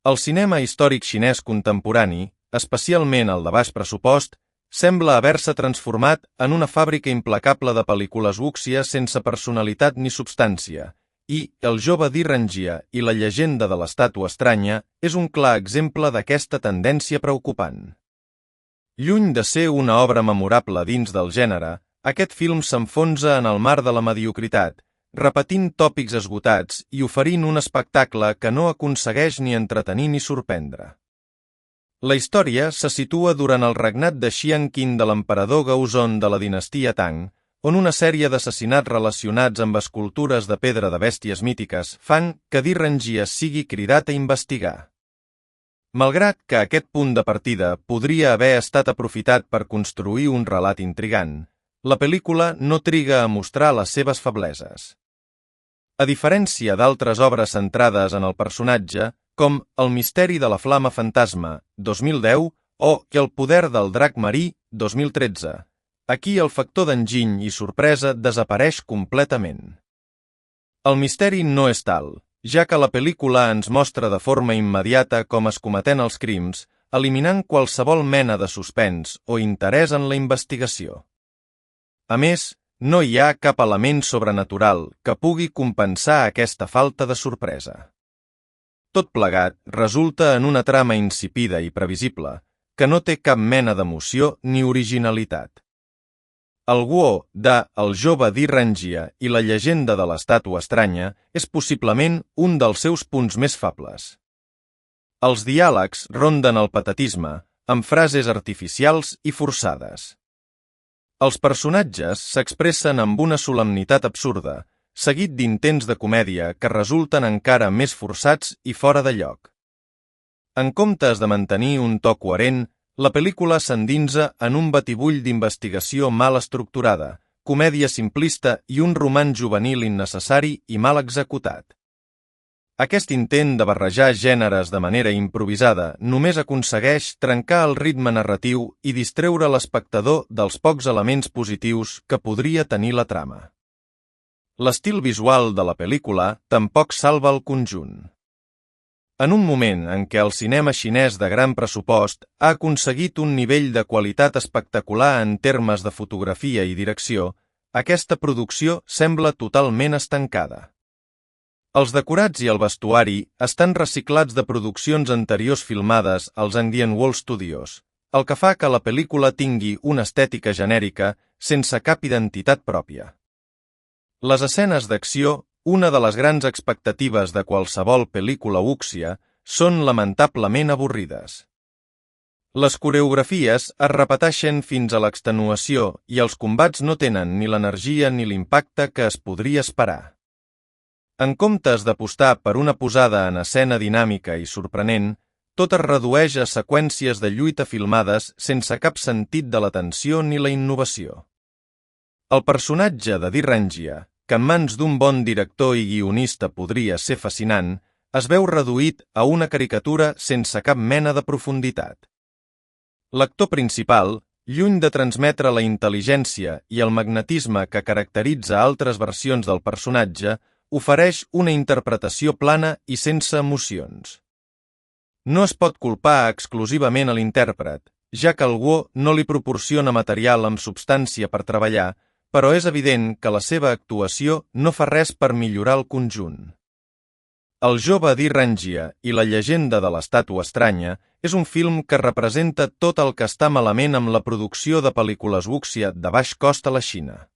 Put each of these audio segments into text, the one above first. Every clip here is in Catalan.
El cinema històric xinès contemporani, especialment el de baix pressupost, sembla haver-se transformat en una fàbrica implacable de pel·lícules wúxies sense personalitat ni substància, i El jove d'Irangia i la llegenda de l'estàtua estranya és un clar exemple d'aquesta tendència preocupant. Lluny de ser una obra memorable dins del gènere, aquest film s'enfonsa en el mar de la mediocritat, repetint tòpics esgotats i oferint un espectacle que no aconsegueix ni entretenir ni sorprendre. La història se situa durant el regnat de Xiang Qin de l'emperador Gaozong de la dinastia Tang, on una sèrie d'assassinats relacionats amb escultures de pedra de bèsties mítiques fan que d'Irangia sigui cridat a investigar. Malgrat que aquest punt de partida podria haver estat aprofitat per construir un relat intrigant, la pel·lícula no triga a mostrar les seves febleses. A diferència d'altres obres centrades en el personatge, com El misteri de la flama fantasma, 2010, o El poder del drac marí, 2013, aquí el factor d'enginy i sorpresa desapareix completament. El misteri no és tal, ja que la pel·lícula ens mostra de forma immediata com es cometen els crims, eliminant qualsevol mena de suspens o interès en la investigació. A més, no hi ha cap element sobrenatural que pugui compensar aquesta falta de sorpresa. Tot plegat resulta en una trama insípida i previsible, que no té cap mena d'emoció ni originalitat. El guió de El jove d'Irangia i la llegenda de l'estàtua estranya és possiblement un dels seus punts més fables. Els diàlegs ronden el patetisme, amb frases artificials i forçades. Els personatges s'expressen amb una solemnitat absurda, seguit d'intents de comèdia que resulten encara més forçats i fora de lloc. En comptes de mantenir un to coherent, la pel·lícula s'endinsa en un batibull d'investigació mal estructurada, comèdia simplista i un romanç juvenil innecessari i mal executat. Aquest intent de barrejar gèneres de manera improvisada només aconsegueix trencar el ritme narratiu i distreure l'espectador dels pocs elements positius que podria tenir la trama. L'estil visual de la pel·lícula tampoc salva el conjunt. En un moment en què el cinema xinès de gran pressupost ha aconseguit un nivell de qualitat espectacular en termes de fotografia i direcció, aquesta producció sembla totalment estancada. Els decorats i el vestuari estan reciclats de produccions anteriors filmades als Andian Wall Studios, el que fa que la pel·lícula tingui una estètica genèrica sense cap identitat pròpia. Les escenes d'acció, una de les grans expectatives de qualsevol pel·lícula wúxia, són lamentablement avorrides. Les coreografies es repeteixen fins a l'extenuació i els combats no tenen ni l'energia ni l'impacte que es podria esperar. En comptes d'apostar per una posada en escena dinàmica i sorprenent, tot es redueix a seqüències de lluita filmades sense cap sentit de la tensió ni la innovació. El personatge de d'Irangia, que en mans d'un bon director i guionista podria ser fascinant, es veu reduït a una caricatura sense cap mena de profunditat. L'actor principal, lluny de transmetre la intel·ligència i el magnetisme que caracteritza altres versions del personatge, ofereix una interpretació plana i sense emocions. No es pot culpar exclusivament a l'intèrpret, ja que el guió no li proporciona material amb substància per treballar, però és evident que la seva actuació no fa res per millorar el conjunt. El jove d'Irangia i la llegenda de l'estàtua estranya és un film que representa tot el que està malament amb la producció de pel·lícules wúxia de baix cost a la Xina.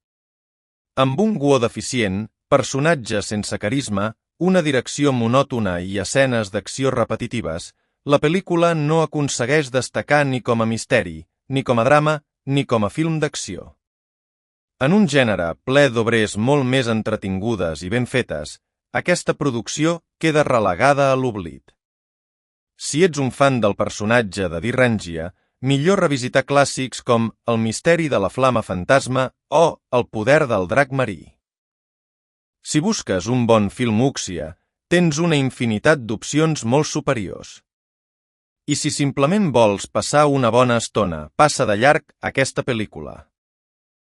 Amb un guió deficient, personatges sense carisma, una direcció monòtona i escenes d'acció repetitives, la pel·lícula no aconsegueix destacar ni com a misteri, ni com a drama, ni com a film d'acció. En un gènere ple d'obres molt més entretingudes i ben fetes, aquesta producció queda relegada a l'oblit. Si ets un fan del personatge de d'Irangia, millor revisitar clàssics com El misteri de la flama fantasma o El poder del drac marí. Si busques un bon film wúxia, tens una infinitat d'opcions molt superiors. I si simplement vols passar una bona estona, passa de llarg aquesta pel·lícula.